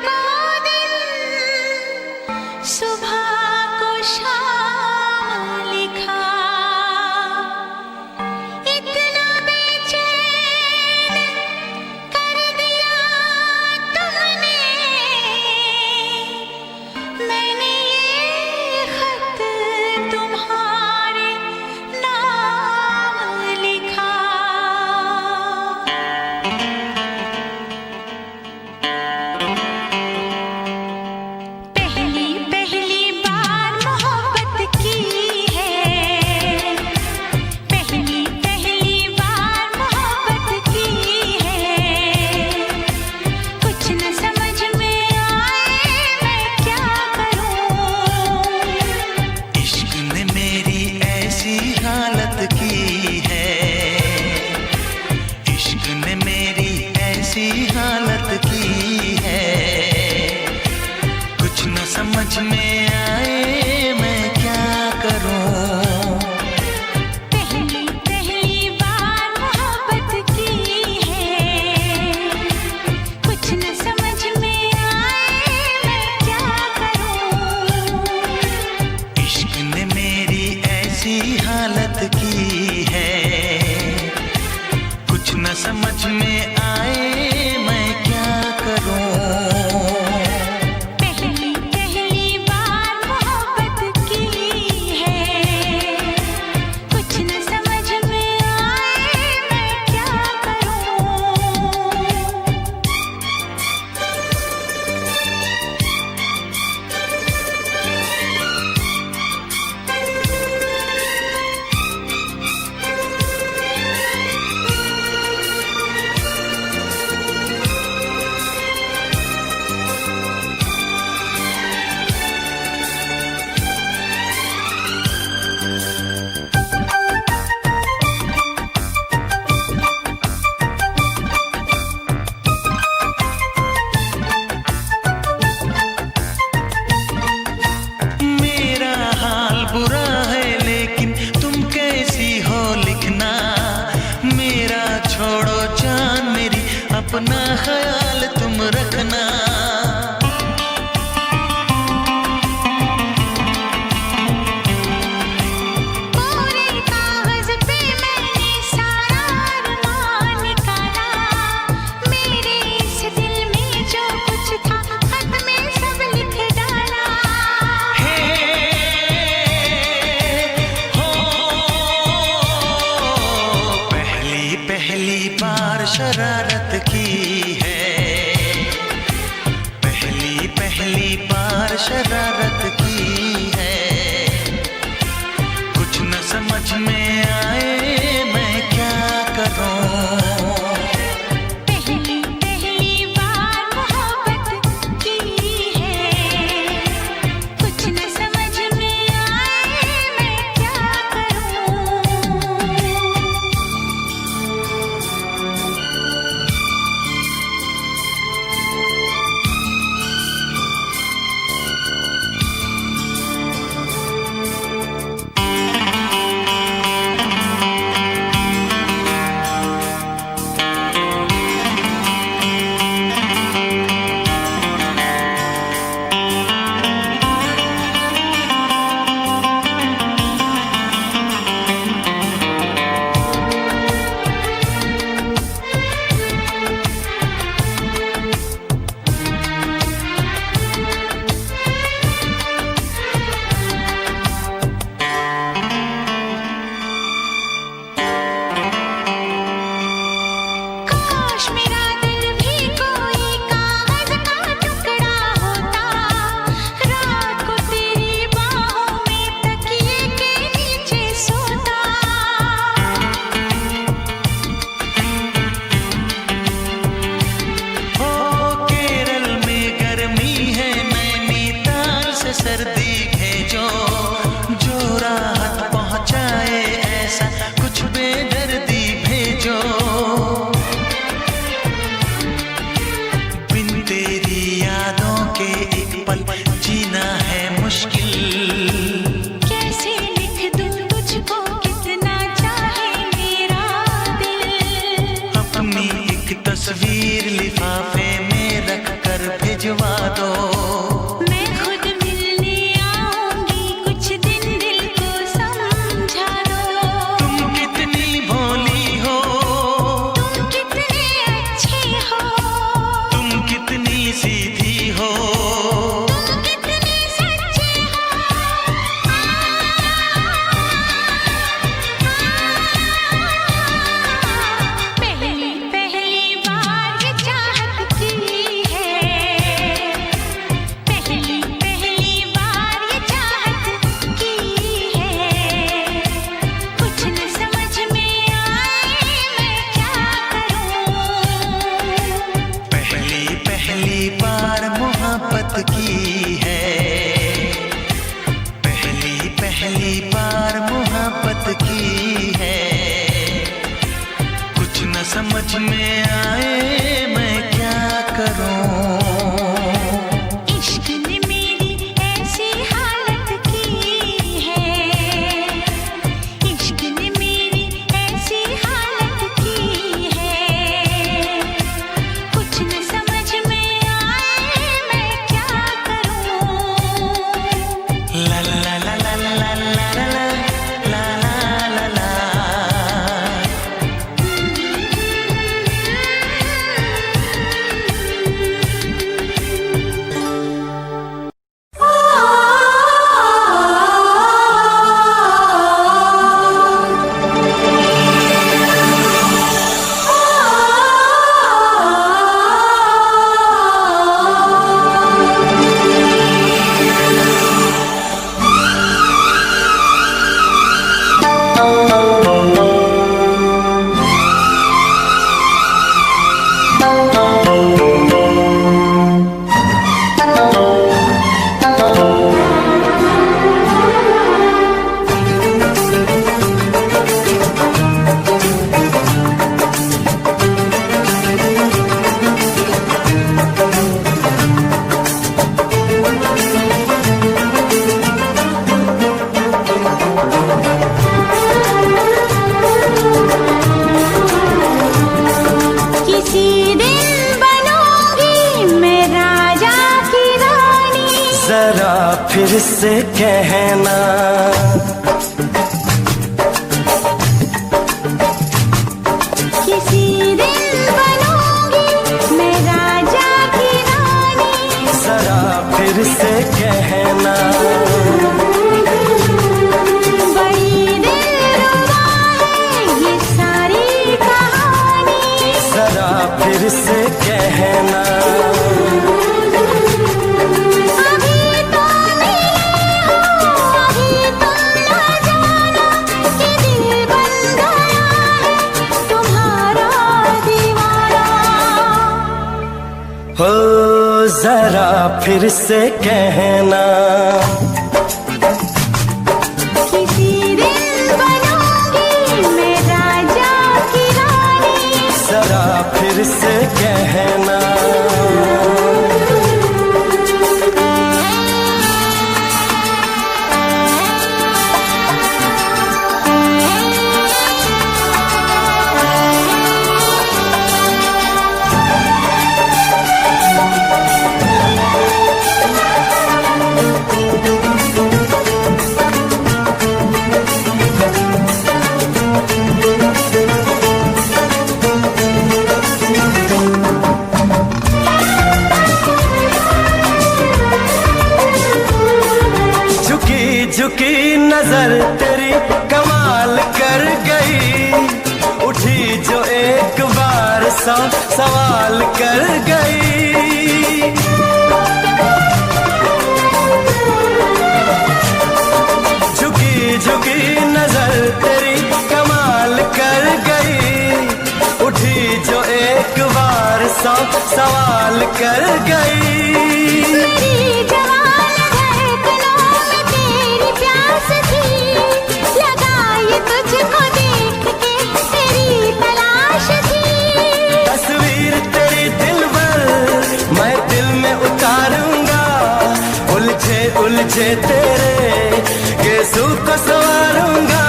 को दिन, सुबह को शाम लिखा, इतना बेचैन कर दिया तुमने। मैंने ये खत तुम्हारे नाम लिखा। पहली पहली बार मोहब्बत की है, पहली पहली बार मोहब्बत की है। कुछ न समझ में आए मैं क्या करूं। इश्क ने मेरी ऐसी हालत की है, इश्क ने मेरी ऐसी हालत की है। कुछ न समझ में आए मैं क्या करूं। पहली पहली बार मोहब्बत की है, कुछ न समझ में आए मैं क्या करूं। इश्क ने मेरी ऐसी हालत की है, कुछ न समझ में आए मैं क्या करूं। पहली पहली बार मोहब्बत की है, कुछ न समझ में आए मैं क्या करूं। मेरा हाल बुरा है लेकिन तुम कैसी हो लिखना। मेरा छोड़ो जान मेरी, अपना ख्याल तुम रखना। पूरे कागज पे मैंने सारा अरमान निकाला, मेरे इस दिल में जो कुछ था खत में सब लिख डाला। हे हो, पहली पहली बार शरारत की है, पहली पहली बार शरारत की है। कुछ न समझ में आए मैं क्या करूं। पहली पहली बार मोहब्बत की है, कुछ न समझ में आए मैं क्या करूं। काश मेरा दिल भी कोई कागज का टुकड़ा होता, रात को तेरी बाहों में तकिए के नीचे सोता। हो केरल में गर्मी है, नैनीताल से सर्दी भेजो, जो राहत पहुंचाए ऐसा कुछ बेदर्दी भेजो। बिन तेरी यादों के एक पल जीना है मुश्किल। कैसे लिख दूं तुझको कितना चाहे मेरा दिल। अपनी एक तस्वीर लिफाफे में रख कर भिजवा पहली बार मोहब्बत की है, पहली बार मोहब्बत की है। कुछ न समझ में आए मैं क्या करूं। इश्क ने मेरी ऐसी हालत की है, इश्क ने मेरी ऐसी हालत की है। कुछ न समझ में आए मैं क्या करूं। ला ला ला ला ला ला ला ला ला ला ला। फिर से कहना, किसी दिन बनूंगी मैं राजा की रानी। जरा फिर से कहना, बड़ी दिलरुबा है ये सारी कहानी। जरा फिर से कहना, हो जरा फिर से कहना, किसी दिन बनूंगी मैं राजा की रानी। जरा फिर से कहना, झुकी नजर तेरी कमाल कर गई, उठी जो एक बार सौ सवाल कर गई। झुकी झुकी नजर तेरी कमाल कर गई, उठी जो एक बार सौ सवाल कर गई। उलझे तेरे गेसू को संवारूंगा।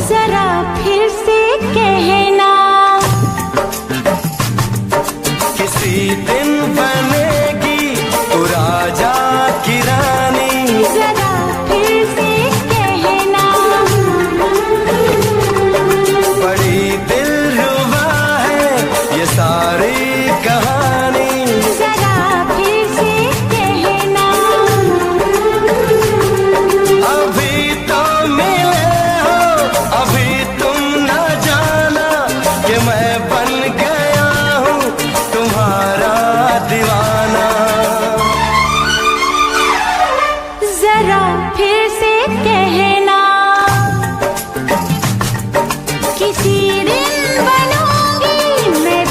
जरा फिर से कहना, किसी दिन बनेगी तू राजा की रानी। जरा फिर से कहना, बड़ी दिलरुबा है ये सारी कहानी। जरा फिर से कहना, अभी तो मिले हो, अभी तुम न जाना कि मैं बन गया हूँ तुम्हारा दीवाना। जरा फिर से कहना, किसी दिन बनूंगी मैं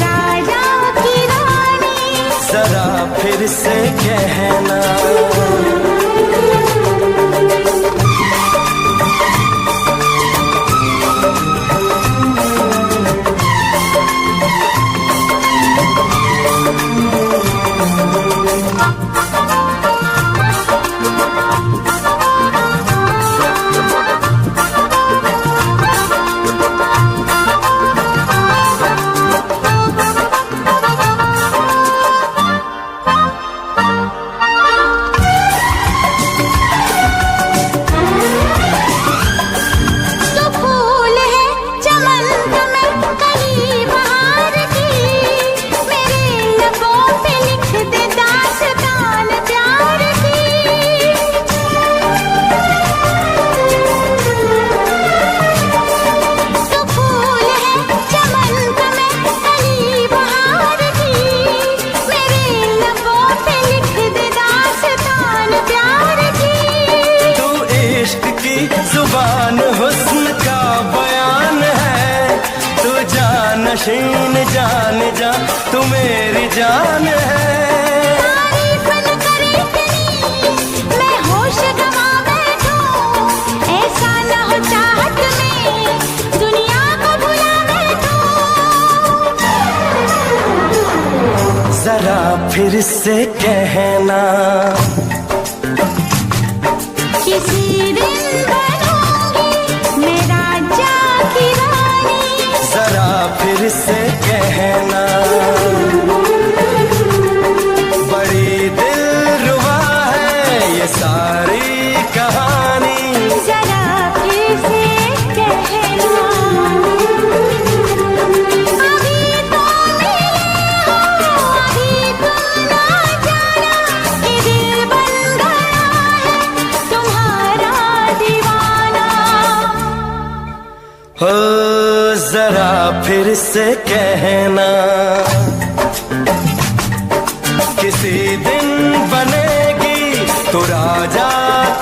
जान जा तू मेरी जान है। तारीफ न करे तेरी मैं होश गवा बैठूं, ऐसा न हो चाहत में दुनिया को भुला बैठूं। जरा फिर से कहना किसी दिन बनूंगी मैं राजा की रानी। जरा फिर से कहना बड़ी दिलरुबा है ये सारी कहानी। जरा फिर से कहना अभी तो मिले हो, अभी तुम ना जाना कि दिल बन गया है तुम्हारा दीवाना। हो जरा फिर से कहना किसी दिन बनेगी तू राजा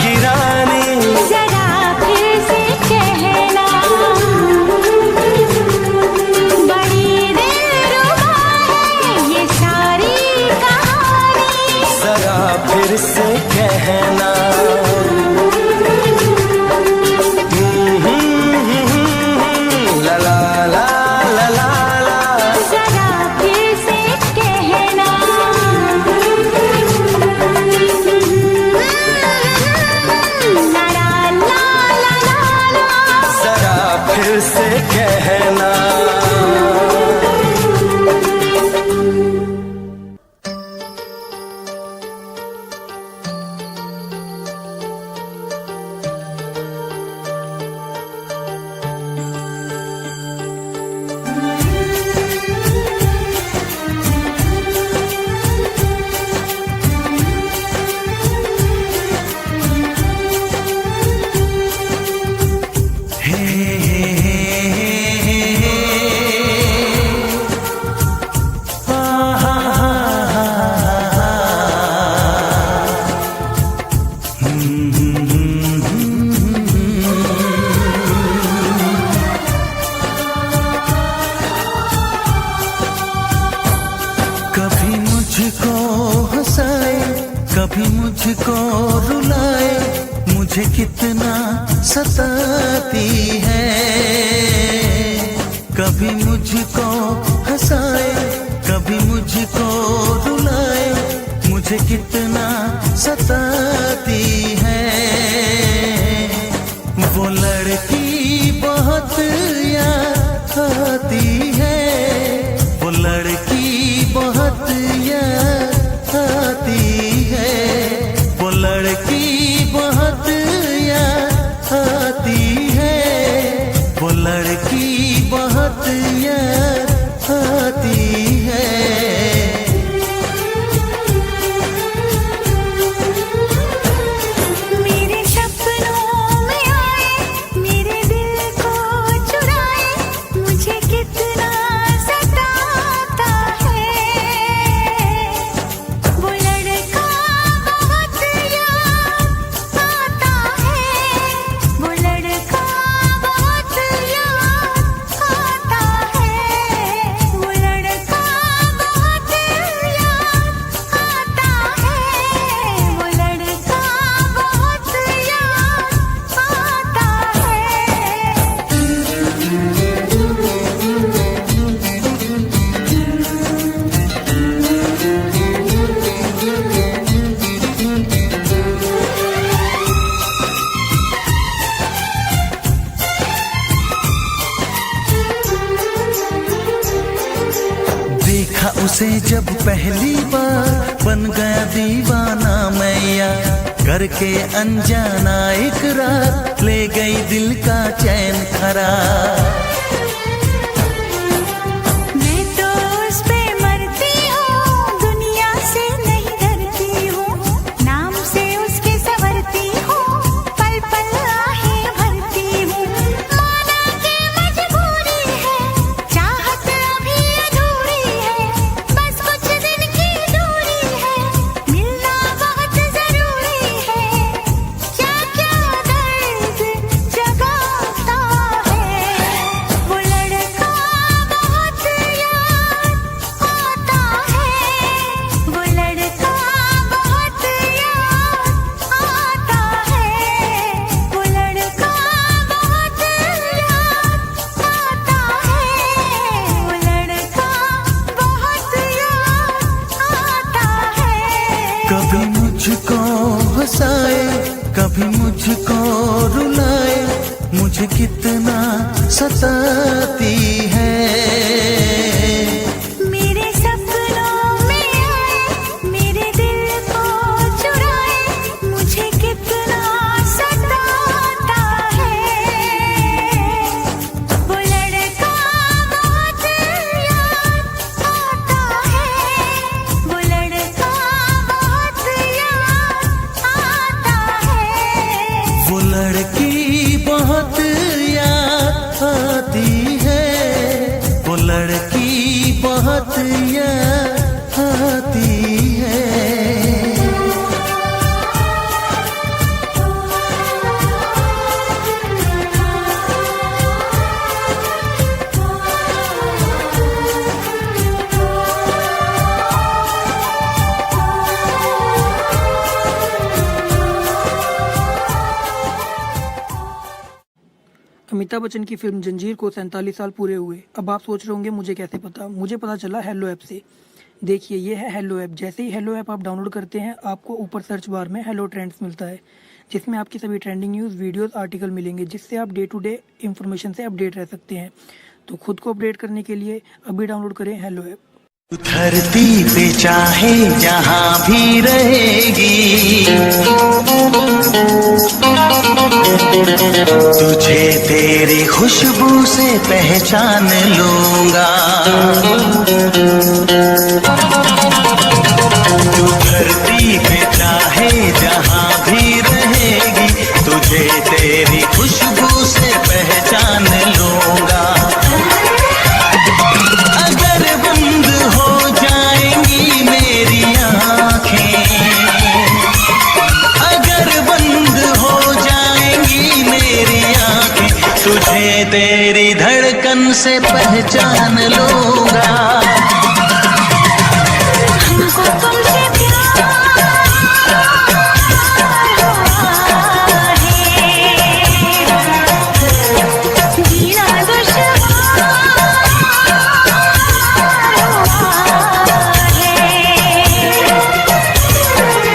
की रानी। जरा फिर से कहना बड़ी दिलरुबा है ये सारी कहानी। जरा फिर से कहना ला ला ला ला ला ला। जरा फिर से कहना ला ला ला ला ला। जरा फिर से कहना कभी मुझको हंसाए कभी मुझको रुलाए, मुझे कितना सताती है। कभी मुझको हंसाए कभी मुझको रुलाए, मुझे कितना सताती है। वो लड़की बहुत याद आती है, वो लड़की बहुत याद आती है, वो लड़की बहुत याद आती है, वो लड़की बहुत याद आती है। मेरे सपनों में आए मेरे दिल को चुराए, मुझे कितना सताता है। वो लड़का बहुत याद आता है, वो लड़का बहुत याद आता है, वो लड़का बहुत याद आता है, वो लड़का बहुत याद आता देखा उसे जब पहली बार बन गया दीवाना मैया, करके अनजाना इकरार ले गई दिल का चैन करार। मैं तो उस पे मरती हूँ, दुनिया से नहीं डरती हूँ, नाम से उसके संवरती हूँ, पल पल आहें भरती हूँ। माना कि मजबूरी है, चाहत अभी अधूरी है, बस कुछ दिन की दूरी है, मिलना बहुत जरूरी है। क्या क्या दर्द जगाता है। सताती है। मेरे सपनों में आए, मेरे दिल को चुराए, मुझे कितना सताता है। वो लड़का बहुत याद आता है, वो लड़का बहुत याद आता है। वो लड़की बहुत याद आती है, वो लड़की बहुत याद आती है। अमिताभ बच्चन की फिल्म जंजीर को 47 साल पूरे हुए। अब आप सोच रहे होंगे मुझे कैसे पता। मुझे पता चला हेलो ऐप से। देखिए ये है हेलो ऐप। जैसे ही हेलो ऐप आप डाउनलोड करते हैं आपको ऊपर सर्च बार में हेलो ट्रेंड्स मिलता है, जिसमें आपकी सभी ट्रेंडिंग न्यूज़, वीडियोस, आर्टिकल मिलेंगे, जिससे आप डे टू डे इंफॉर्मेशन से अपडेट रह सकते हैं। तो खुद को अपडेट करने के लिए अभी डाउनलोड करें हेलो ऐप। धरती पे चाहे जहाँ भी रहेगी, तुझे तेरी खुशबू से पहचान लूंगा। तू धरती पे चाहे जहाँ भी रहेगी, तुझे तेरी खुशबू से पहचान लूंगा। अगर बंद हो जाएंगी मेरी आँखें, अगर बंद हो जाएंगी मेरी आँखें, तुझे तेरी धड़कन से पहचान लूंगा। हमको तुमसे प्यार है, जीना दुश्वार है।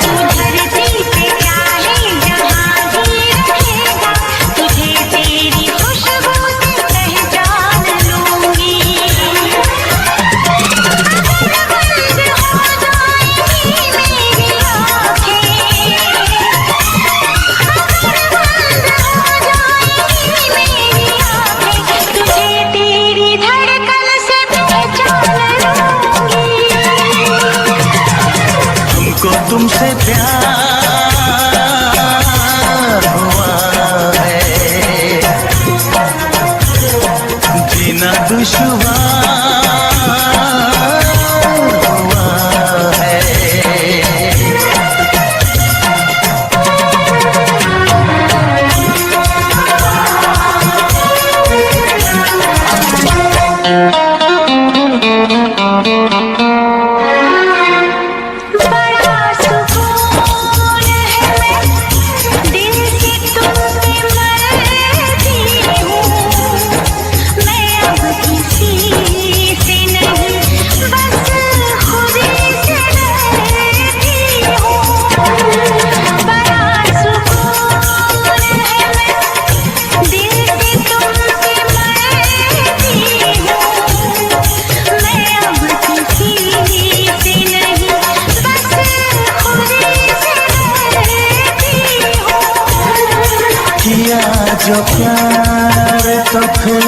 तू धरती पे चाहे जहाँ भी रहेगा, तुझे तेरी खुशबू से पहचान लूंगी। तुझे तेरी धड़कन से पहचान लूंगी। हमको तुमसे प्यार हुआ है, जीना दुश्वार हुआ है। बड़ा सुकून है, दिल की तुम पे मरती हूँ। मैं अब किसी से नहीं, बस खुद से डरती हूँ। बड़ा सुकून है, दिल की तुम पे मरती हूँ। मैं अब किसी से नहीं, बस खुद से डरती हूँ। किया जो प्यार तो फिर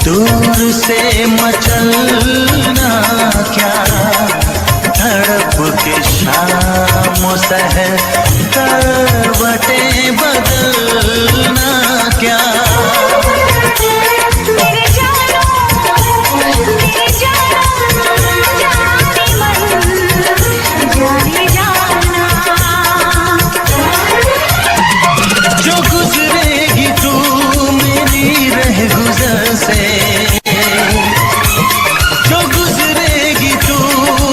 दूर से मचलना क्या, तड़प के शाम सहर करवटें बदलना क्या। मेरे जानो, मेरे जानो, जाने मन, जाने जाना। जो गुजरेगी तू मेरी रह गुजर से, जो गुजरेगी तू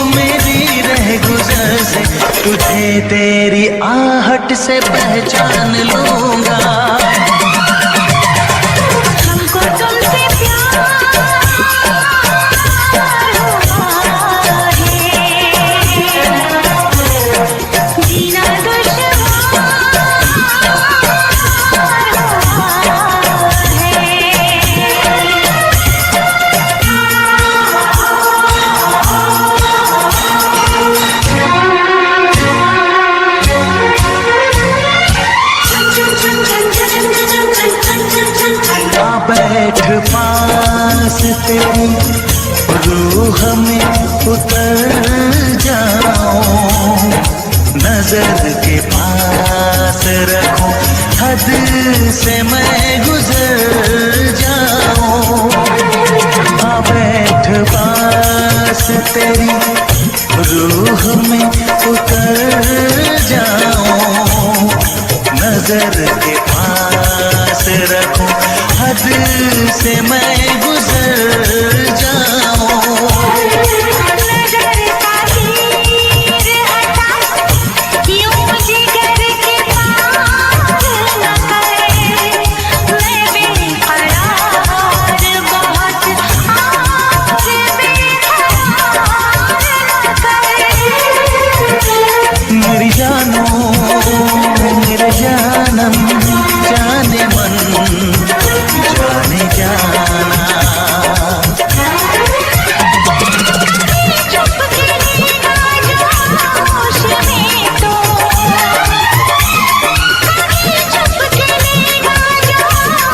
मेरी रह गुजर से, तुझे तेरी आहट से पहचान लूंगा। हमको तुमसे प्यार हुआ है, जीना दुश्वार हुआ है। तेरी रूह में उतर जाऊं, नजर के पास रखूं, हद से मैं गुजर जाऊं। आ बैठ पास तेरी रूह में उतर जाऊं, नजर के पास रखूं, हद से मैं गुजर जाऊं। नजर का तीर हटा, यूं जिगर के पार न करे, मैं बेकरार बहुत और बेकरार न करे। मेरी जानो मेरे जानम जाने मन जाने जाना, चुप गिरेगा जो होश में तो, चुप गिरेगा जो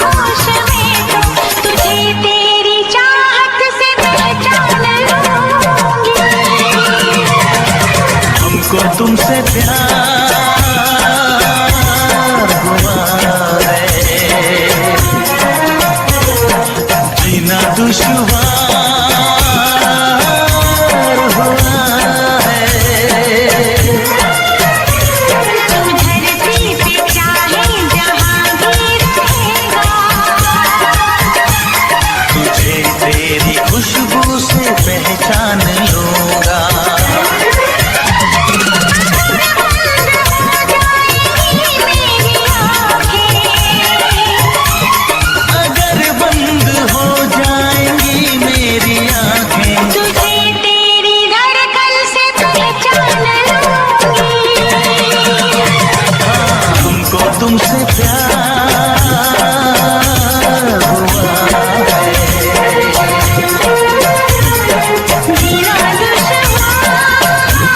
होश में तो, तुझे तेरी चाहत से पहचान लूंगी। हमको तुमसे प्यार हुआ है, जीना दुश्वार हुआ है। तू धरती पे चाहे जहां भी रहेगा, तुझे तेरी खुशबू से पहचान लूंगा। अगर बंद हो जाएंगी मेरी आंखें, तुझे तेरी धड़कन से पहचान लूंगी। हमको तुमसे प्यार हुआ है, जीना दुश्वार है।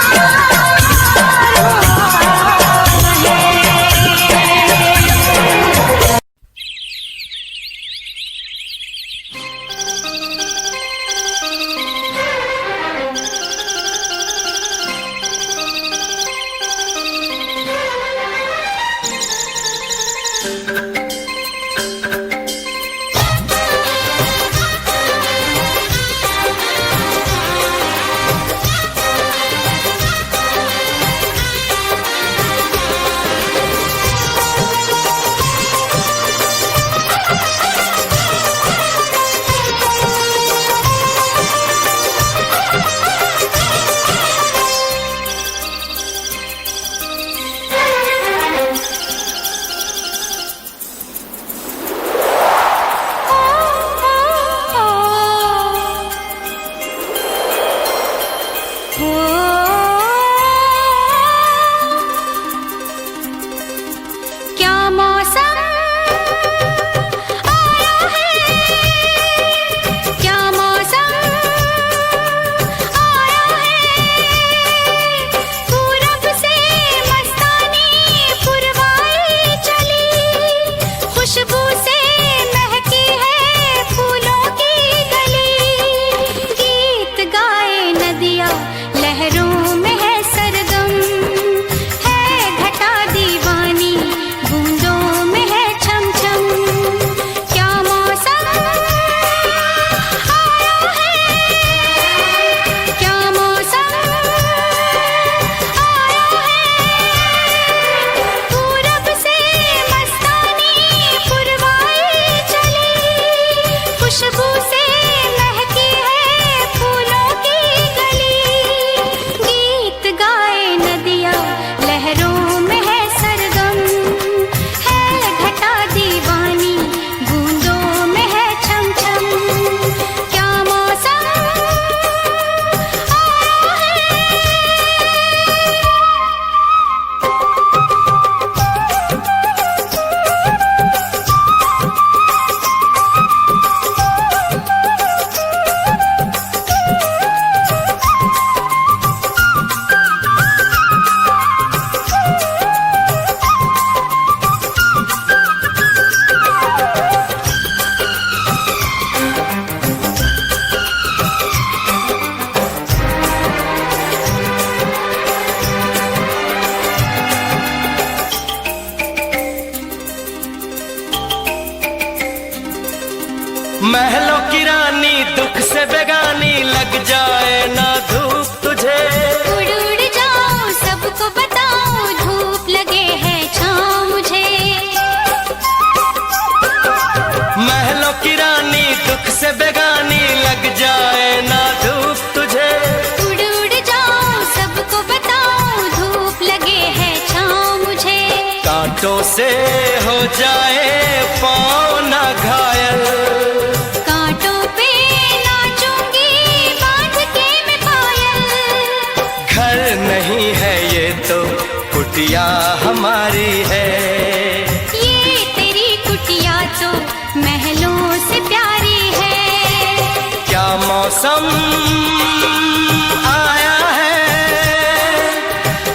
क्या मौसम आया है, क्या मौसम आया है, पूरब से मस्तानी पुरवाई चली, खुशबू से महकी है फूलों की गली, गीत गाए नदियाँ लहरों लग जाए ना धूप तुझे। उड़ उड़ जाऊं सबको बताऊं धूप लगे है छाँव मुझे। महलों की रानी दुख से बेगानी लग जाए ना धूप तुझे। उड़ उड़ जाऊं सबको बताऊं धूप लगे है छाँव मुझे। कांटों से हो जाए पाँव ना घायल, कांटों पे नाचूंगी बांध के मैं पायल। घर नहीं है ये तो कुटिया हमारी है। ये तेरी कुटिया तो महलों से प्यारी है। क्या मौसम आया है,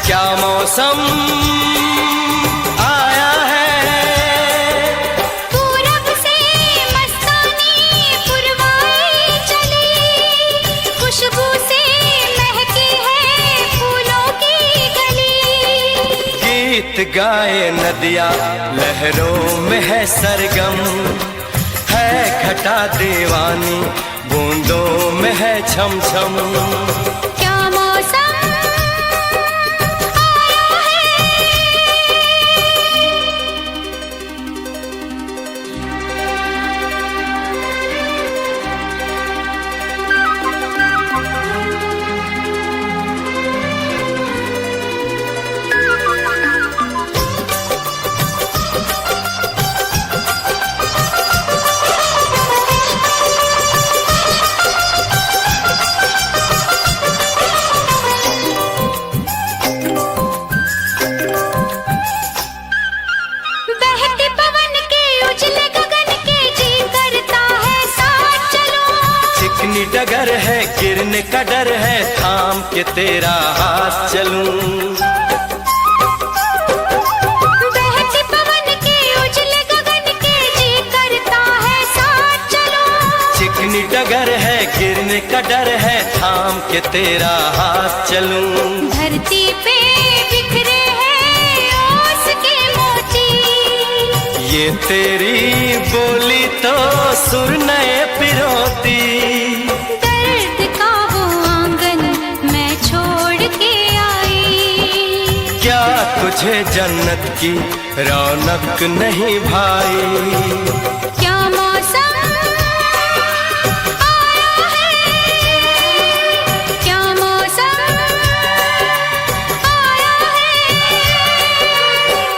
क्या मौसम आया है। पूरब से मस्तानी पुरवाई चली, खुशबू से महकी है फूलों की गली। गीत गाए नदिया लहरों में है सरगम, है घटा दीवानी बूंदों में है छम छम। क्या मौसम आया है। बहते पवन के उजले गगन के जी करता है साथ चलो। चिकनी डगर है गिरने का डर है थाम के तेरा हाथ चलूं। बहते पवन के उजले गगन के जी करता है साथ चलो। चिकनी डगर है गिरने का डर है थाम के तेरा हाथ चलूं। धरती पे बिखरे हैं ओस के मोती। ये तेरी बोली तो सुर नए पिरोती। दर्द का वो आंगन मैं छोड़ के आई। क्या तुझे जन्नत की रौनक नहीं भाई। क्या मौसम आया है। क्या मौसम आया है।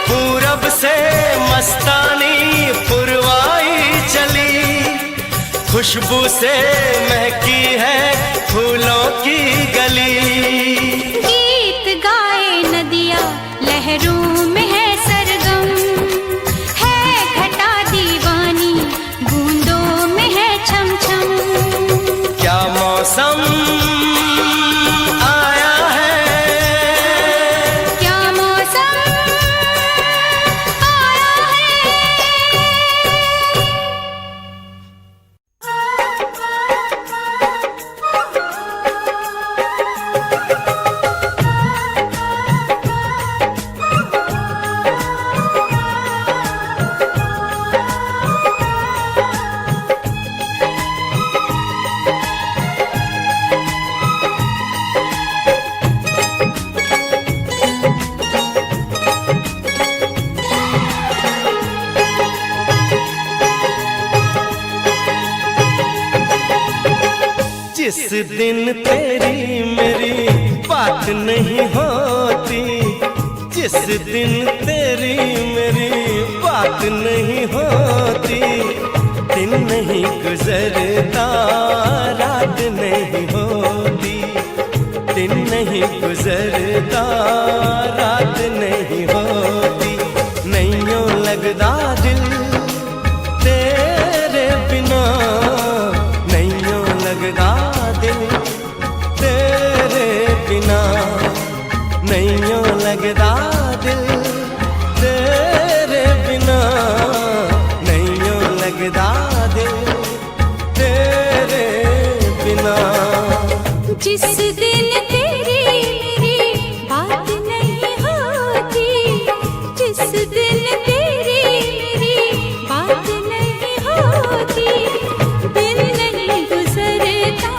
पूरब से मस्तानी पुरवाई चली, खुशबू से महकी है फूलों की गली। गीत गाए नदिया लहरों में है सरगम, है घटा दीवानी बूंदों में है छम छम। क्या मौसम आया है। क्या मौसम आया है। जिस दिन तेरी मेरी बात नहीं होती, जिस दिन तेरी मेरी बात नहीं होती, दिन नहीं गुजरता रात नहीं होती, दिन नहीं गुजरता रात नहीं होती। नैयों लगदा दिल तेरे बिना, नैयों लगदा दिल तेरे बिना, नैयों लगदा दिल तेरे बिना, नैयों लगदा दिल तेरे बिना। जिस दिन तेरी मेरी बात नहीं होती, जिस दिन तेरी मेरी बात नहीं होती, दिन नहीं गुजरता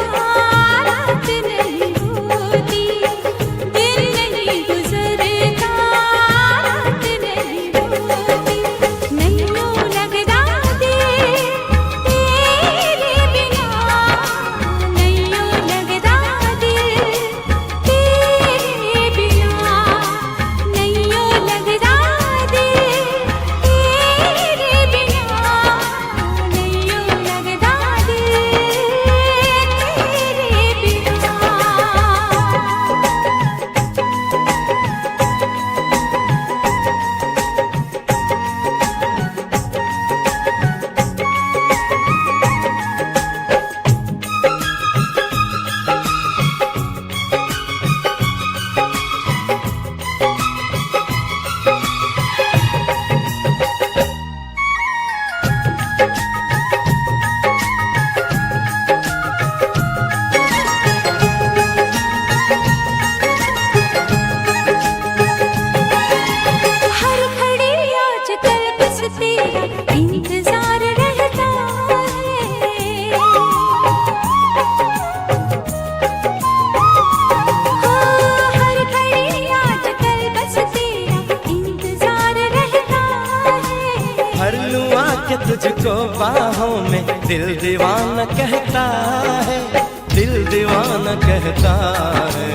बाहों में दिल दीवाना कहता है, दिल दीवाना कहता है।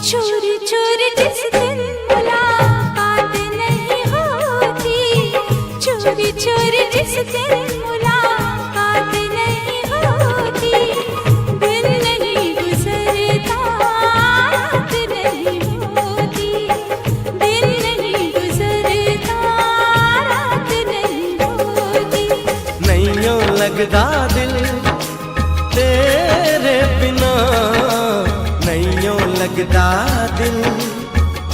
चोरी चोरी जिस दिन मुलाकात नहीं होती, चोरी चोरी जिस दिन मुलाकात नहीं होती, दिन नहीं गुजरता रात नहीं होती, दिन नहीं गुजरता रात नहीं होती। नहीं यूं लगदा दिल तेरे बिना, नहीं यूं लगदा दिल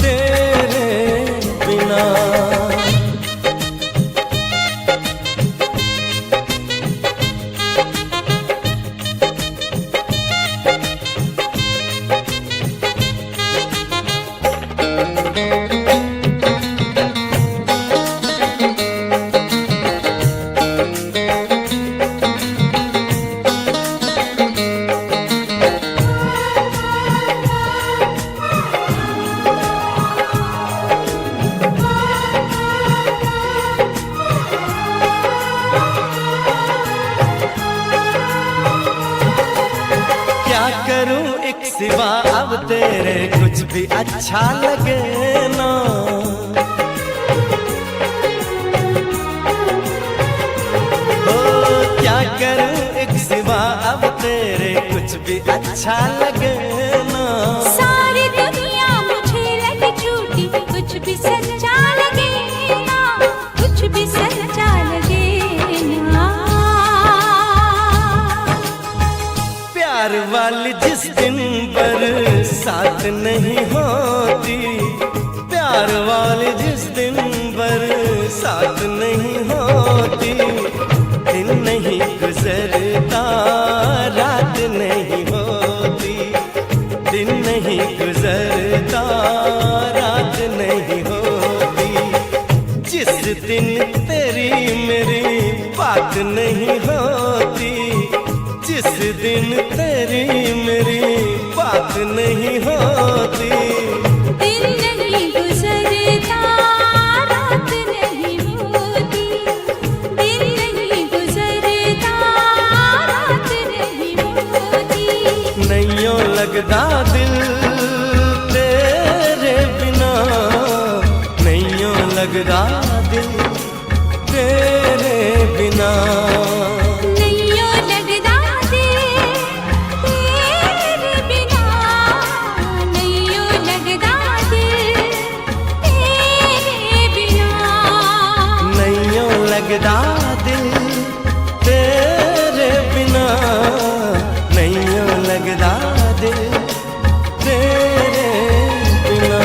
तेरे बिना। सिवा अब तेरे कुछ भी अच्छा लगे ना, ओ क्या करूं एक सिवा अब तेरे कुछ भी अच्छा लगे ना। सारी दुनिया मुझे लगे झूठी, कुछ भी सच्चा लगे ना, कुछ भी सच्चा लगे ना। प्यार वाली जिस दिन बरसात नहीं होती, प्यार वाली जिस दिन बरसात नहीं होती, दिन नहीं गुजरता रात नहीं होती, दिन नहीं गुजरता रात नहीं होती। जिस दिन तेरी मेरी बात नहीं होती, जिस दिन तेरी मेरी बात नहीं होती, दिन नहीं गुजरता रात नहीं होती, दिन नहीं गुजरता रात नहीं होती। नहीं यूं लगदा दिल तेरे बिना, नहीं यूं लगदा दिल तेरे बिना। लगदा दिल तेरे बिना, नहीं यूं लगदा दिल तेरे बिना।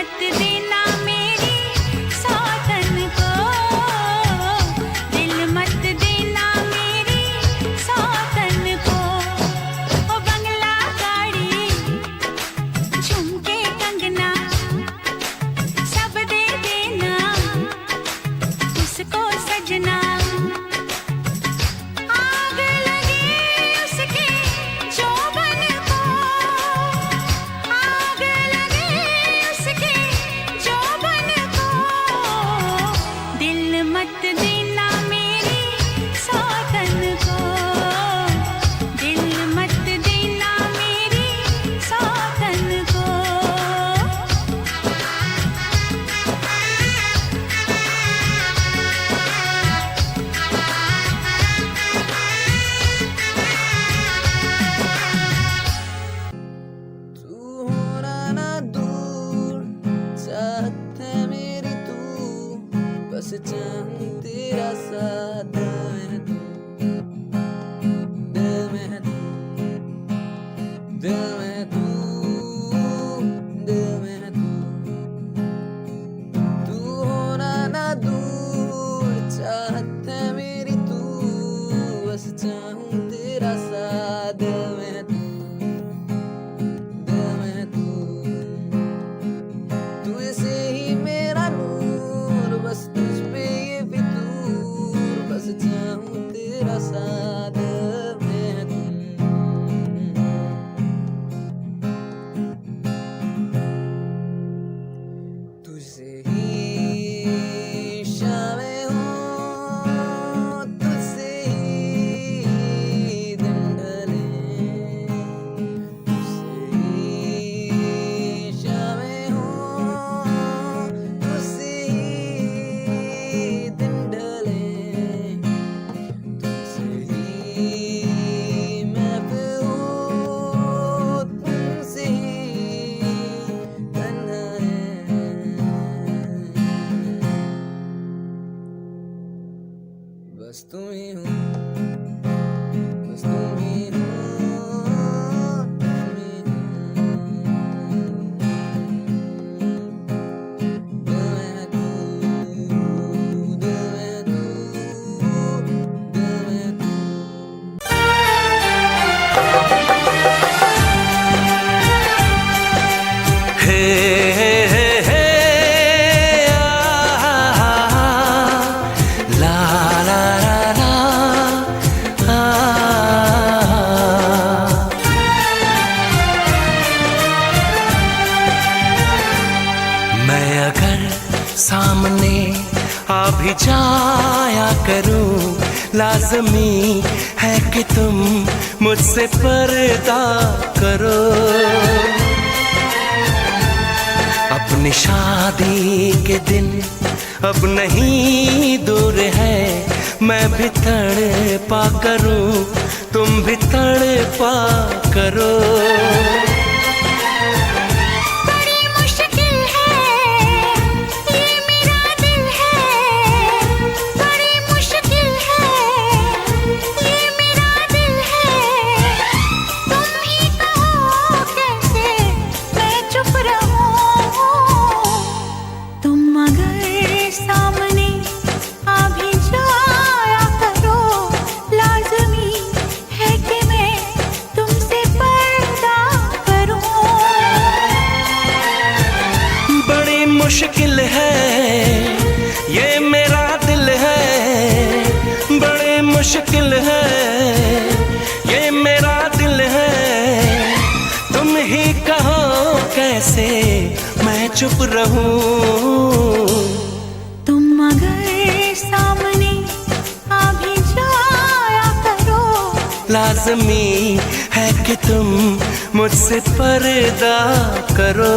मत देना मेरी सौतन को, दिल मत देना मेरी सौतन को। ओ बंगला गाड़ी झुमके कंगना सब दे देना उसको सजना। आग लगी उसके जोबन को, आग लगी उसके जोबन को। दिल मत देना मेरी सौतन को, दिल मत देना मेरी सौतन को। तू होना ना दूर, चाहत है मेरी तू, बस चाहूं तेरा साथ। दिल में है तू, दिल में है तू, दिल में है तू। तू होना ना दूर, चाहत है मेरी तू, बस चाहूं तेरा साथ। दिल में है तू, दिल में है तू, तू ऐसे ही मेरा नूर, बस तुझ पे ये फितूर, बस चाहूं तेरा साथ। दिल में है तू, तुझसे ही शामें हों, तुझसे ही दिन ढले, तुझसे ही शामें हों, तुझसे ही दिन ढले, तुझसे ही महफिल हो, तुमसे ही तन्हा है। बस तुम ही हो, बस तुम ही हो, तुम ही हो। दिल में है तू, दिल में है तू, दिल में है तू। हे ला ला ला ला मैं अगर सामने आ भी जाया करूं, लाज़मी है कि तुम मुझसे पर्दा करो। अपनी शादी के दिन अब नहीं दूर है, मैं भी तड़पा करूं, तुम भी तड़पा करो। बड़ी मुश्किल है ये मेरा दिल है, बड़ी मुश्किल है ये मेरा दिल है। तुम ही कहो कैसे मैं चुप रहूं, तुम अगर सामने आ भी जाया करो, लाज़मी है कि मैं तुमसे पर्दा करूं। बड़ी मुश्किल है ये मेरा दिल है, बड़ी मुश्किल है ये मेरा दिल है। तुम ही कहो कैसे मैं चुप रहूं। तुम अगर सामने आ भी जाया करो, लाज़मी है कि तुम मुझसे पर्दा करो।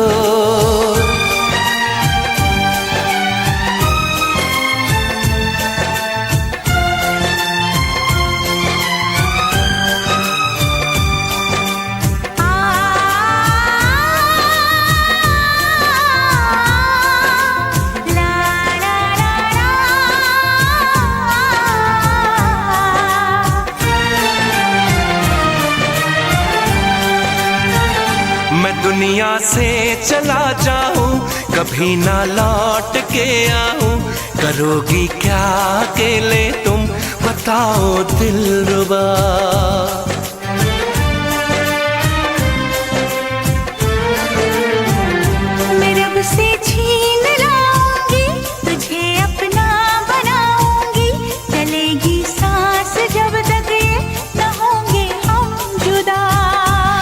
दुनिया से चला जाऊं, कभी ना लौट के आऊं, करोगी क्या अकेले तुम, बताओ दिलरुबा। मैं रब से छीन लाऊंगी, तुझे अपना बनाऊंगी, चलेगी सांस जब तक ये न होंगे हम जुदा।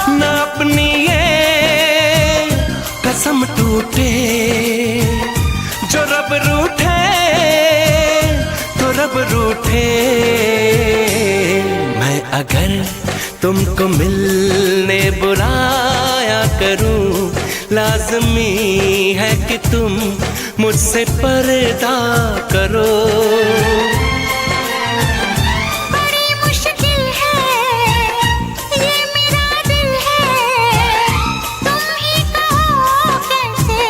न अपनी ये कसम टूटे, जो रब रूठे तो रब रूठे। मैं अगर तुमको मिलने बुलाया करूं, लाज़मी है कि तुम मुझसे पर्दा करो। बड़ी मुश्किल है ये मेरा दिल है, तुम ही कहो कैसे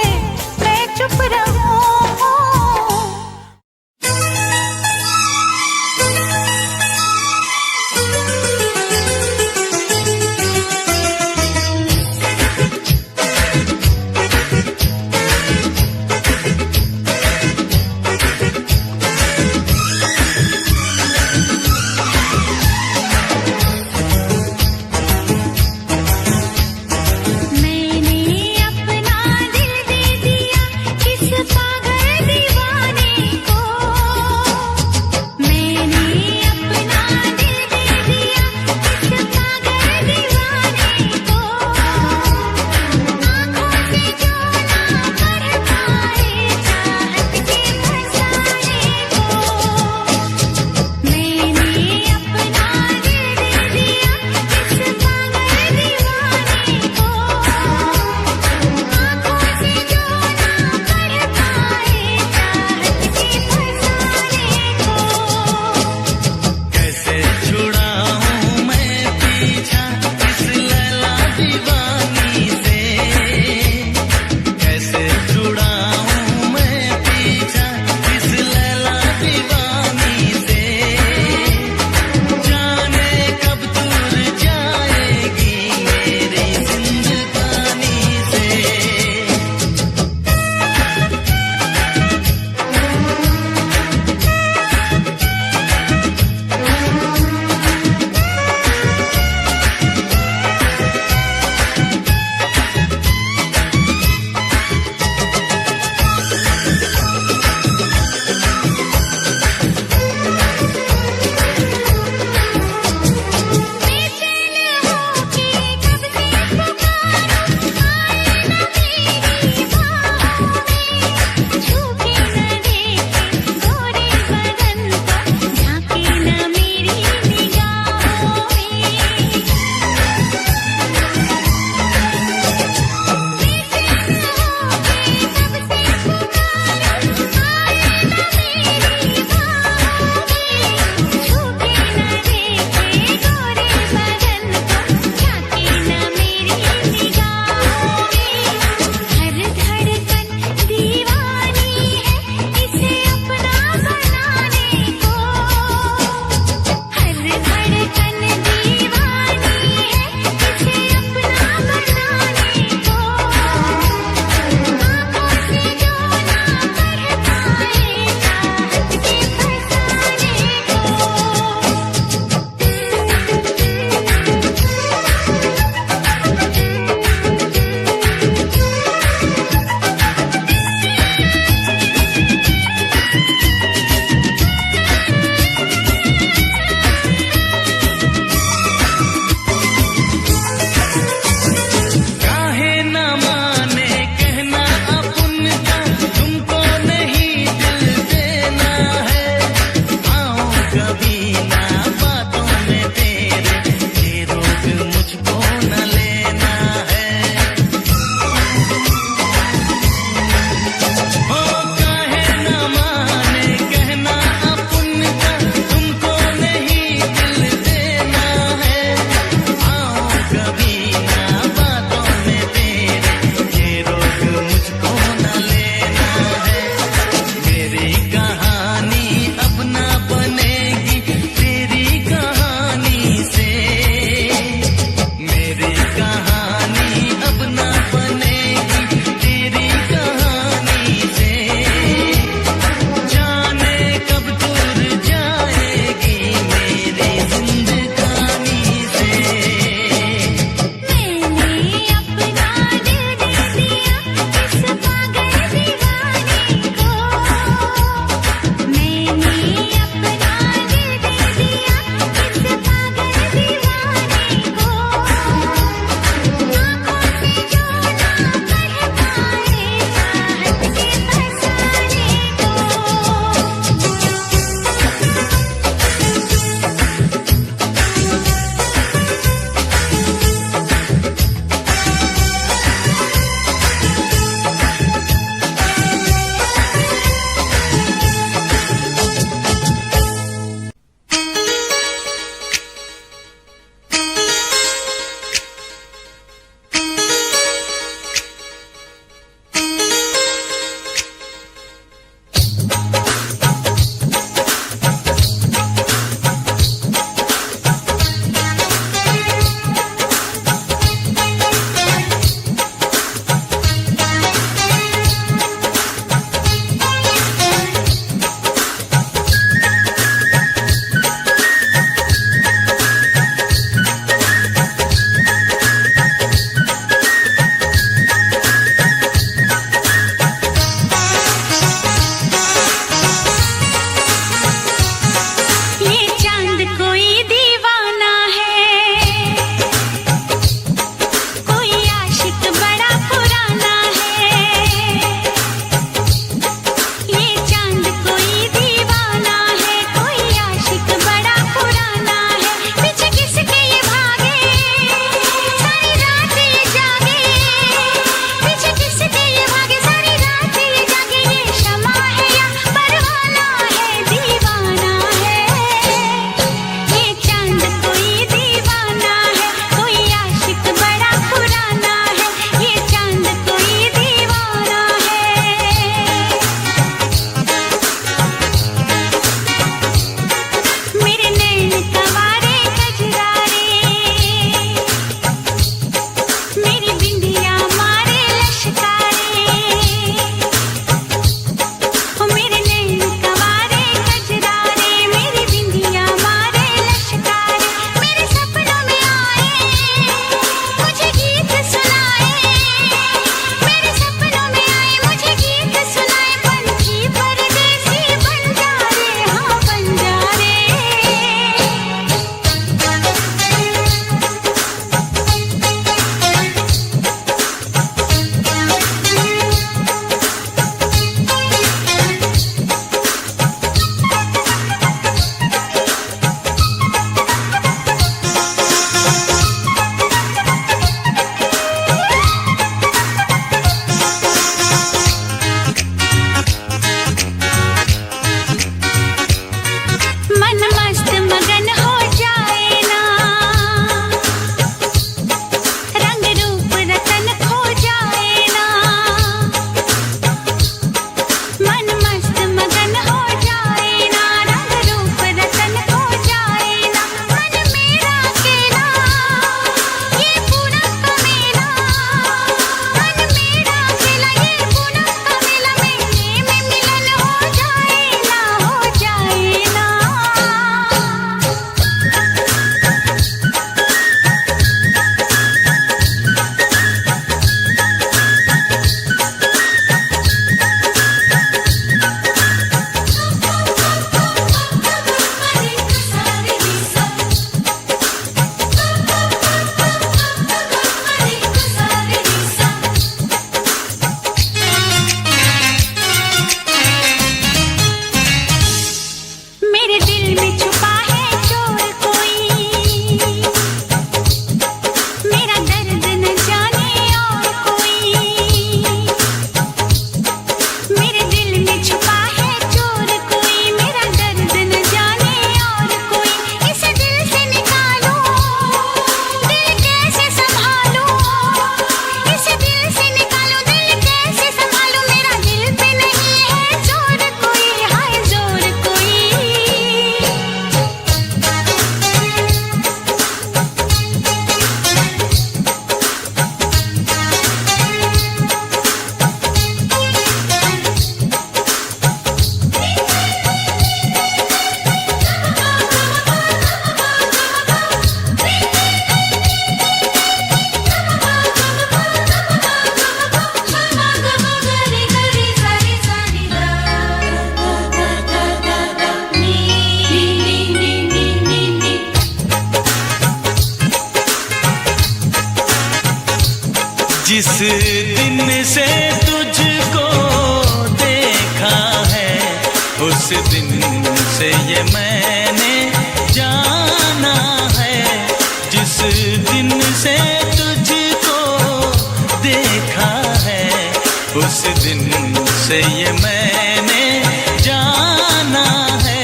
मैं चुप रहूं। जिस दिन से तुझको देखा है उस दिन से ये मैंने जाना है। जिस दिन से तुझको देखा है उस दिन से ये मैंने जाना है।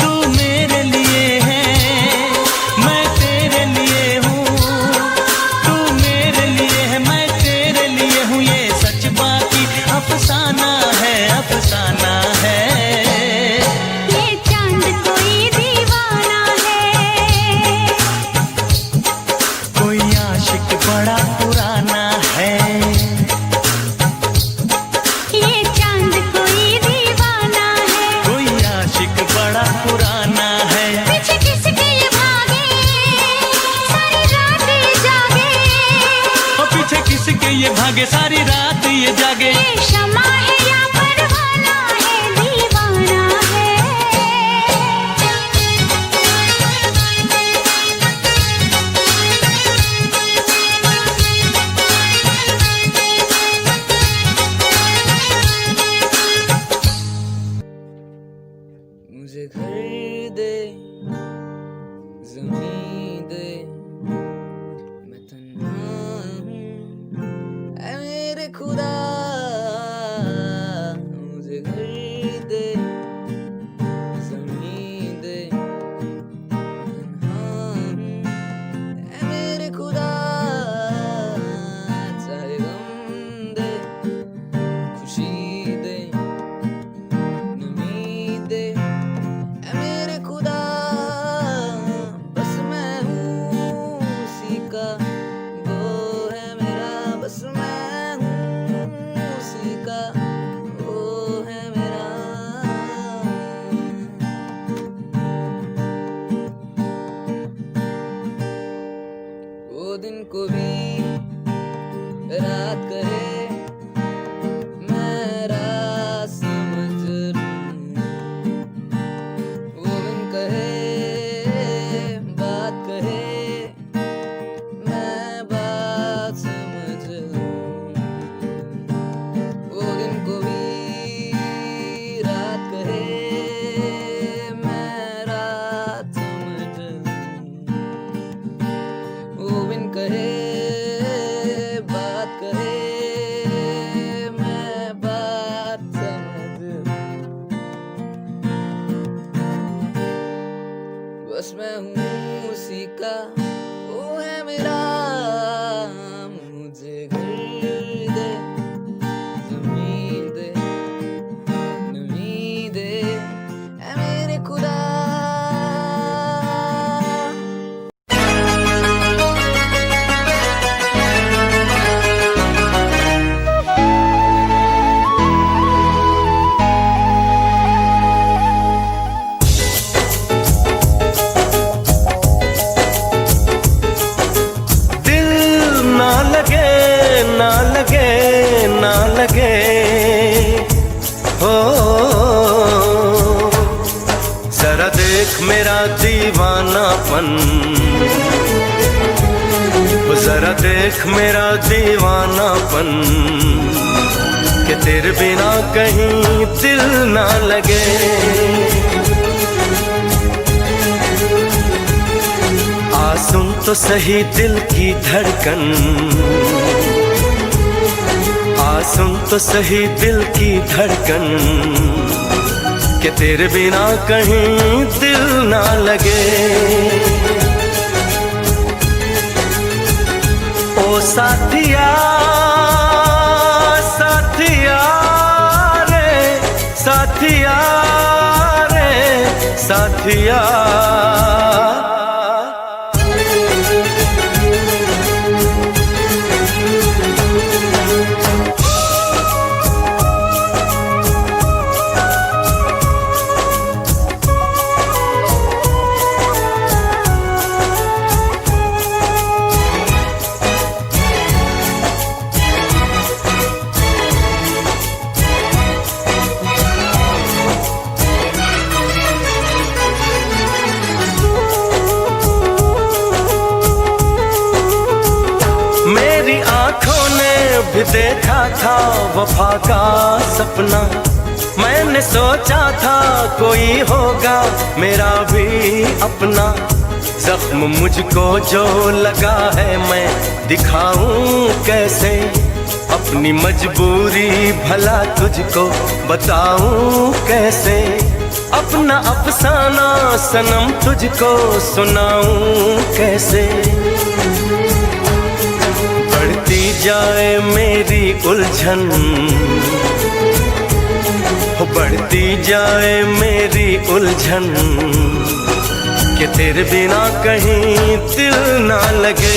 तू मेरे लिए है मैं तेरे लिए हूँ, तू मेरे लिए है मैं तेरे लिए हूँ, ये सच बाकी अफसाना है, अफसाना है। ये चांद कोई दीवाना है, कोई आशिक बड़ा पुराना है। ये चांद कोई दीवाना है, कोई आशिक बड़ा पुराना है। पीछे किसके ये भागे सारी रात ये जागे, और पीछे किसके ये भागे सारी रात ये जागे। ये शमा है या परवाना है, दीवाना है। मुझे घर दे ज़मीं दे, मैं तन्हा हूँ ऐ मेरे खुदा। मुझे घर दे ज़मीं दे, मैं तन्हा हूँ ऐ मेरे खुदा। चाहे गम दे खुशी दे नमी दे ऐ मेरे खुदा, बस मैं हूँ उसी का, वो है मेरा। बस मैं हूँ उसी का, वो है मेरा। वो दिन को भी रात कहे मैं रात समझ लूं, वो दिन कहे बात कहे मैं बात समझ लूं। वो दिन को भी रात कहे मैं रात समझ लूं, वो दिन कहे बात कहे मैं बात समझ लूं। बस मैं हूँ उसी का, वो है मेरा। मुझे घर दे ज़मीं दे नमी दे ऐ मेरे खुदा। दिल ना लगे ना लगे ना लगे हो, जरा देख मेरा दीवानापन, ओ जरा देख मेरा दीवानापन, कि तेरे बिना कहीं दिल ना लगे। आ सुन तो सही दिल की धड़कन, आ सुन तो सही दिल की धड़कन, कि तेरे बिना कहीं दिल ना लगे। ओ साथिया साथिया रे, साथिया रे साथिया। देखा था वफा का सपना, मैंने सोचा था कोई होगा मेरा भी अपना। जख्म मुझको जो लगा है मैं दिखाऊं कैसे, अपनी मजबूरी भला तुझको बताऊं कैसे। अपना अफसाना सनम तुझको सुनाऊं कैसे। बढ़ती जाए मेरी उलझन, बढ़ती जाए मेरी उलझन, कि तेरे बिना कहीं दिल ना लगे।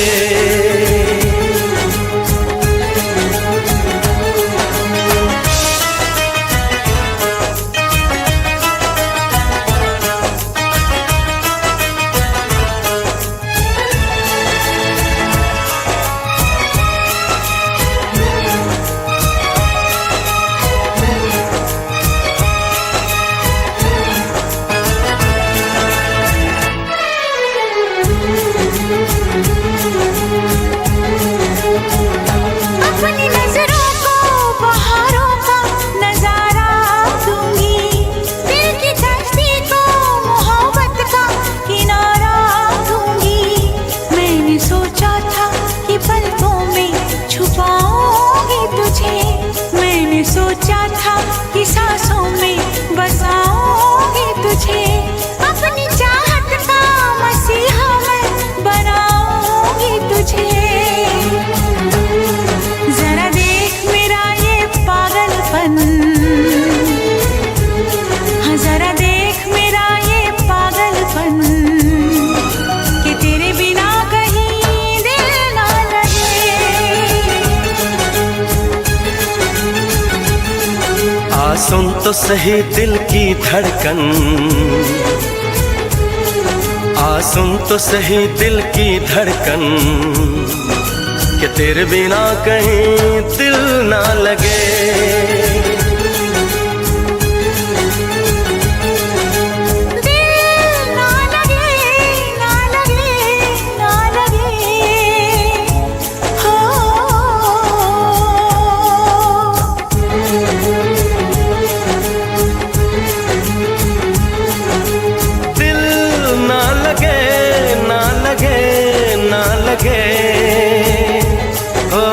अपनी नजरों को बहारों का नजारा दूंगी, दिल की कश्ती को मोहब्बत का किनारा दूंगी। मैंने सोचा था कि पलकों में छुपाऊंगी तुझे, मैंने सोचा था कि सांसों में बसाऊंगी तुझे। अपनी चाहत का मसीहा मैं बनाऊंगी तुझे। जरा देख मेरा ये पागलपन, हाँ जरा देख मेरा ये पागलपन, कि तेरे बिना कहीं दिल ना लगे। आ सुन तो सही दिल की धड़कन, आ सुन तो सही दिल की धड़कन, कि तेरे बिना कहीं दिल ना लगे। दिल ना लगे, ना लगे, ना लगे, हो। दिल ना लगे, ना लगे, ना लगे, ओ।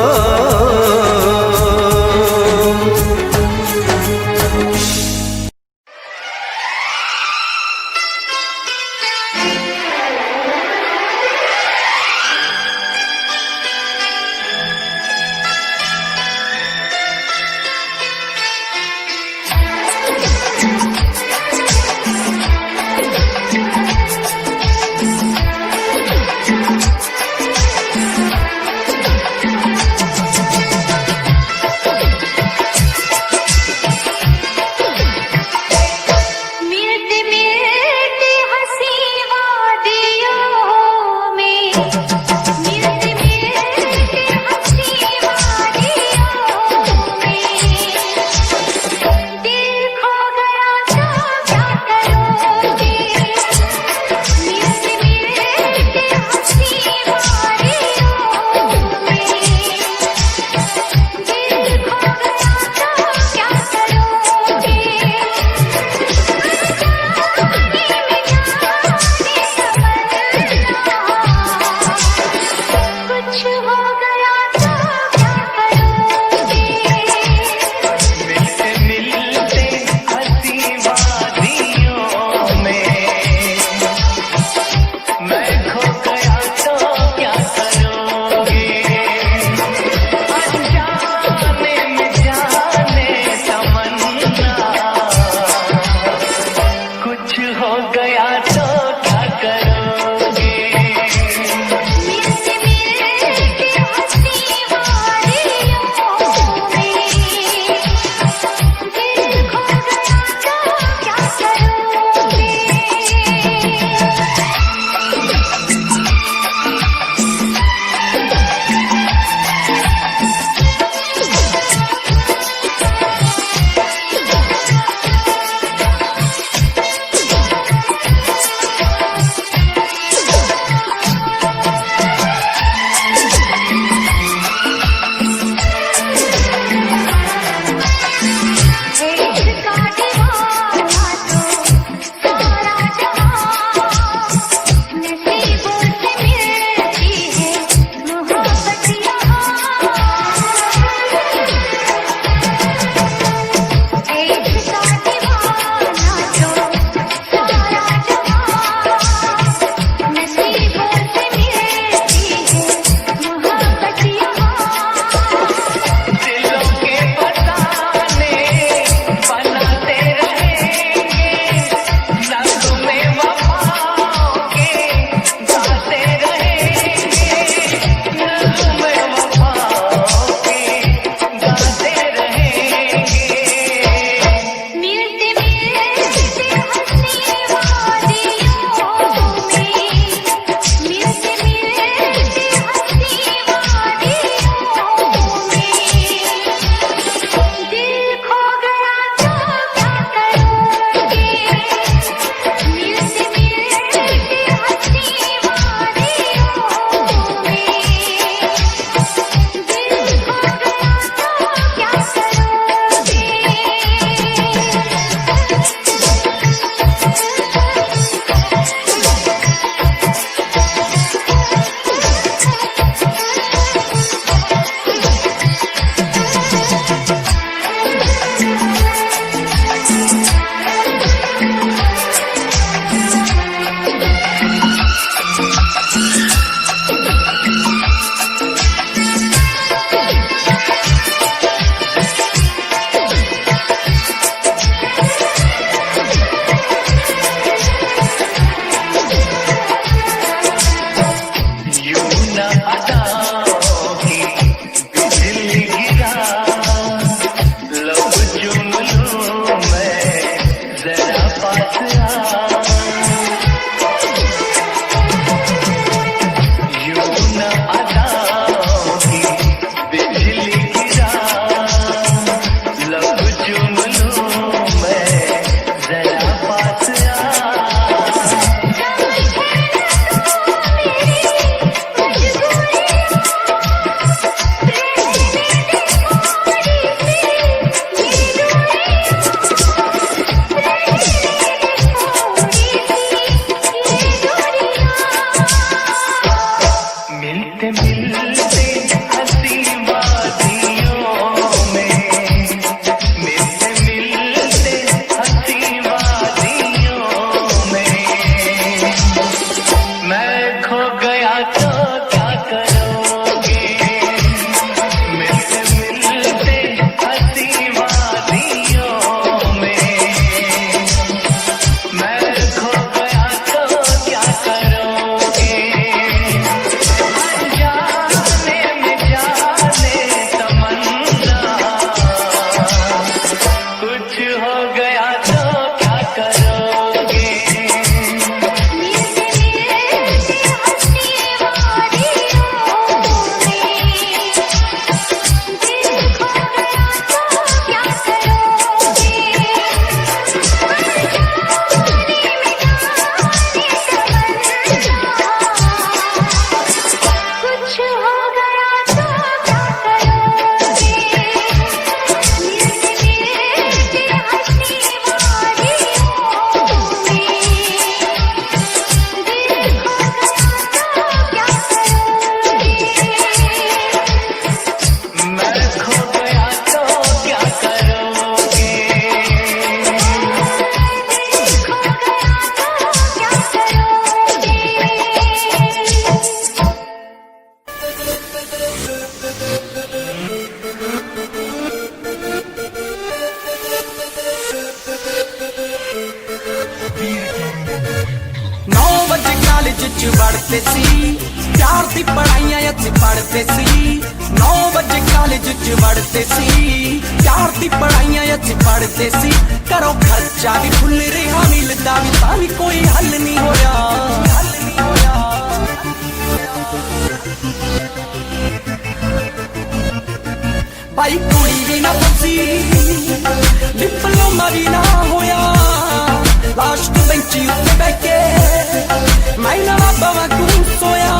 चूम लूं मैं जरा पास आ यूं न अदाओं की बिजली गिरा लब चूम लूं मैं जरा पास आ मिलते मिलते हंसी वादियों में मिलते मिलते हंसी वादियों में मैं खो गया तो क्या करोगे मिलते मिलते हंसी वादियों में मैं खो गया तो क्या करोगे जाने में जाने तमन्ना कुछ हो गया तो क्या करोगे मैं खो गया तो क्या करोगे नौ बजे कॉलेज च पढ़ते सी प्यार दी पढ़ाइयां असीं पढ़ते सी 9 बजे कॉलेज च पढ़ते सी प्यार दी पढ़ाइयां असीं पढ़ते सी घरों खर्चा भी फुल रिहा मिलदा भी तां भी कोई हल नहीं होया भाई कुड़ी भी ना फसी डिप्लोमा भी ना होया लास्ट बेंच उत्ते बैठे मैं ना बाबा तू सोया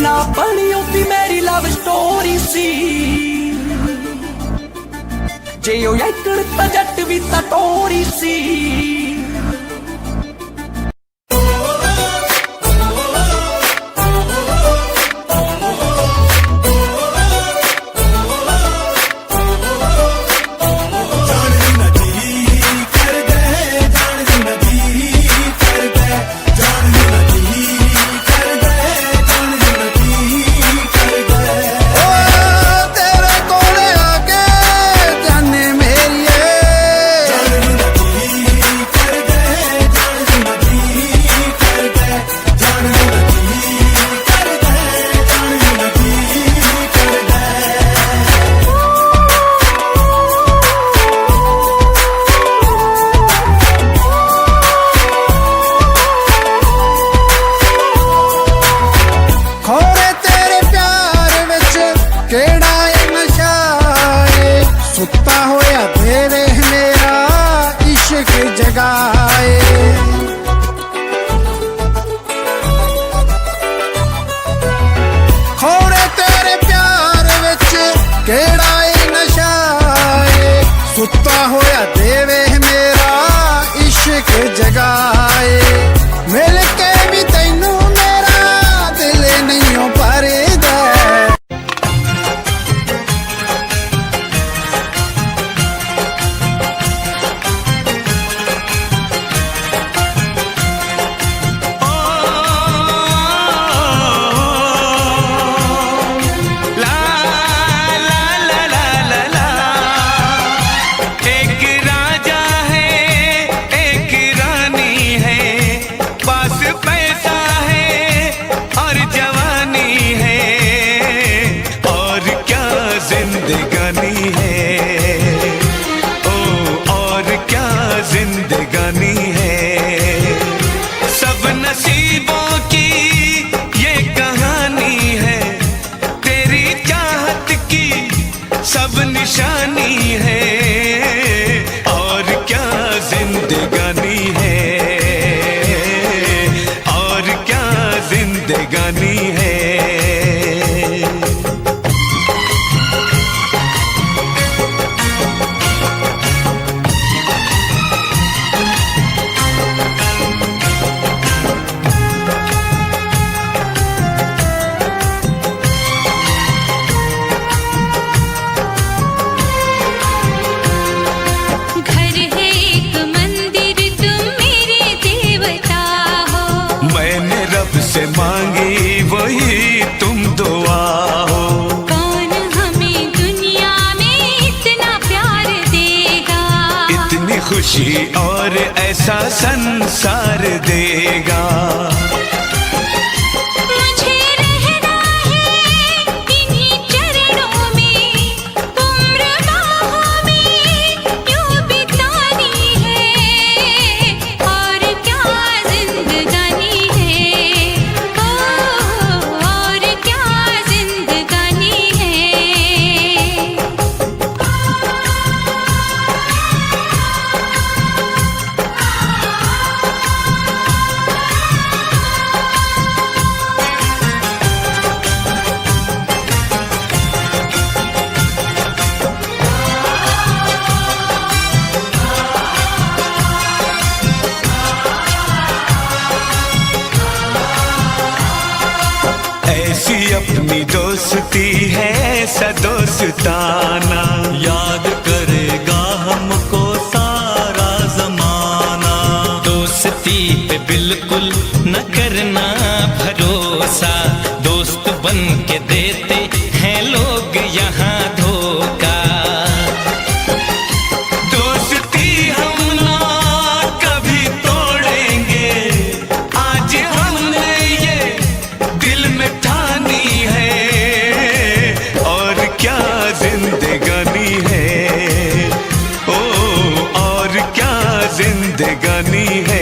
ना बनी होती मेरी लव स्टोरी सी जे ओ एकड़ ता जट भी ता टोरी सी ही तुम दुआ हो। कौन हमें दुनिया में इतना प्यार देगा, इतनी खुशी और ऐसा संसार देगा। मुझे रहना है इन्हीं चरणों में, उम्र बाहों में यूं बितानी है, और क्या जिंदगानी है, ओ और क्या जिंदगानी है। ऐसी अपनी दोस्ती है ऐसा दोस्ताना, याद करेगा हमको सारा जमाना। दोस्ती पे बिल्कुल न करना भरोसा, दोस्त बन के देते हैं लोग यहाँ धोखा। दोस्ती हम ना कभी तोड़ेंगे, आज हमने ये दिल में ठानी है, और क्या जिंदगानी है, ओ और क्या जिंदगानी है।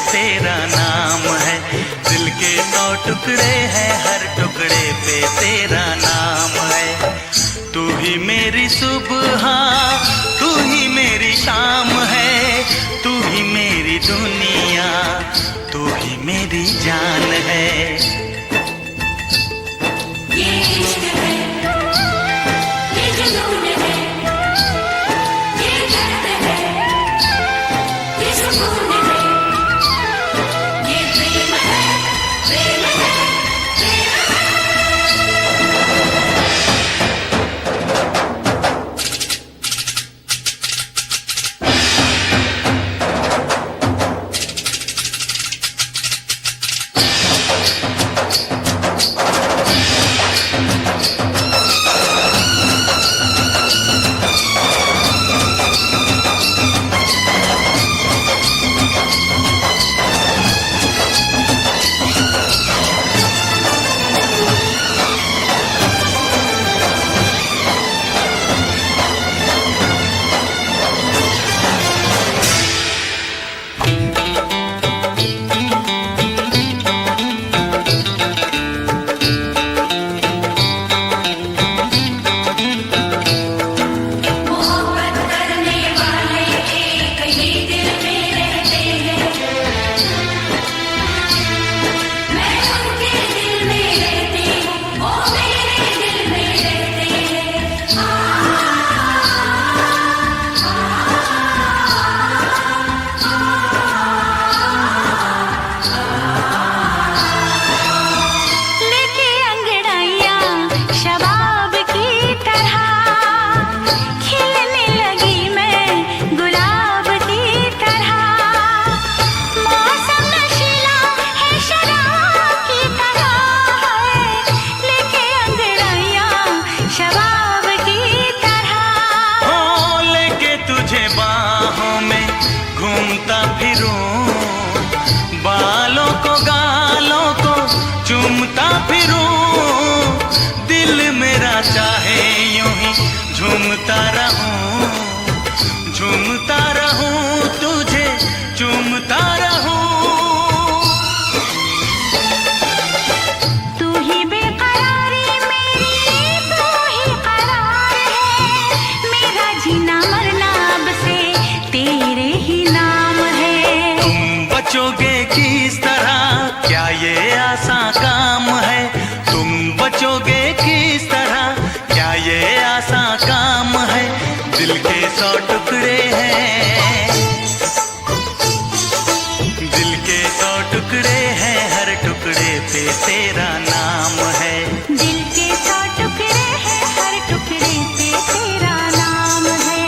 तेरा नाम है। दिल के 100 टुकड़े हैं, हर टुकड़े पे तेरा नाम है। तू ही मेरी सुबह, तू ही मेरी शाम है, तू ही मेरी दुनिया, तू ही मेरी जान है। ये इश्क है, ये जुनून है, ये दर्द है, ये सुकून है, ये प्रेम है, प्रेम है, प्रेम है। मोहब्बत करने वाले एक ही दिल में रहते हैं, मैं उनके दिल में रहती हूँ, वो मेरे दिल में रहते हैं। लेके अंगड़ाइयाँ शबाब की तरह खिलने लगी मैं गुलाब की तरह। मौसम नशीला है शराब की तरह है, लेके अंगड़ाइयाँ शबाब की तरह। हो लेके तुझे बाहों में घूमता फिरूं, बालों को गालों को चूमता फिरूं, दिल मेरा चाहे यूं ही झूमता रहूं, झूमता रहूं, तुझे चूमता रहूं। तू ही बेकरारी मेरी, तू ही करार है, मेरा जीना मरना अब से तेरे ही नाम है। तुम बचोगे किस तरह, क्या ये आसान काम है? तुम बचोगे किस तरह, क्या ये आसान काम है? दिल के 100 टुकड़े हैं, दिल के 100 टुकड़े हैं, हर टुकड़े पे तेरा नाम है। दिल के 100 टुकड़े हैं, हर टुकड़े पे तेरा नाम है।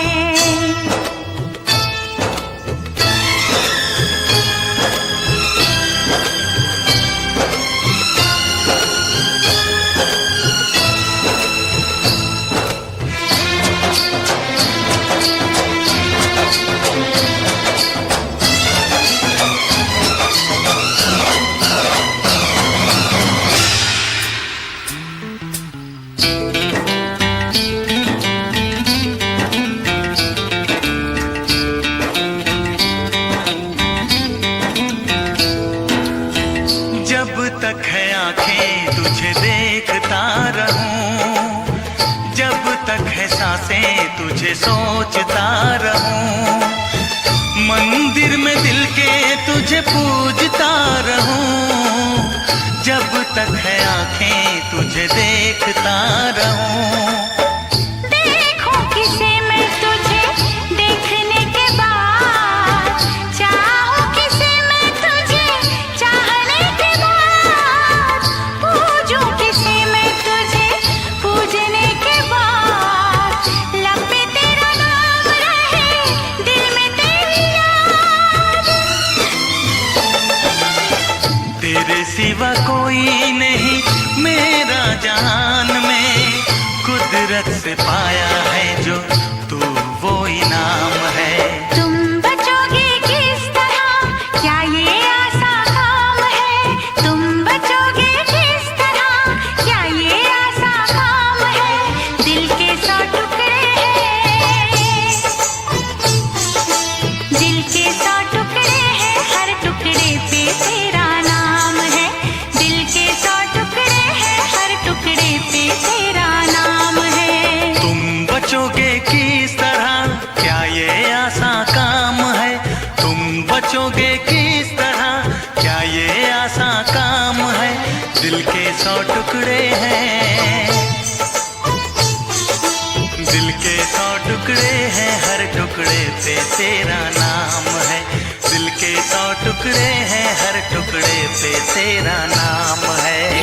जब तक है आंखें तुझे देखता रहूं, जब तक है सांसें तुझे सोचता रहूं, मंदिर में दिल के तुझे पूजता रहूं, जब तक है आंखें तुझे देखता रहूं। देखूं किसे मैं तुझे देखने के बाद, चाहूं किसे मैं तुझे चाहने के बाद, पूजूं किसे मैं तुझे पूजने के बाद, लब पे तेरा नाम रहे, दिल में तेरी याद। तेरे सिवा कोई नहीं मेरा जहान में, कुदरत से पाया है जो तू वो इनाम है। तुम बचोगे किस तरह, क्या ये आसान काम है? तुम बचोगे किस तरह, क्या ये आसान काम है? दिल के 100 टुकड़े हैं, दिल के 100 टुकड़े हैं, हर टुकड़े दिल के 100 टुकड़े हैं, दिल के 100 टुकड़े हैं, हर टुकड़े पे तेरा नाम है। दिल के 100 टुकड़े हैं, हर टुकड़े पे तेरा नाम है।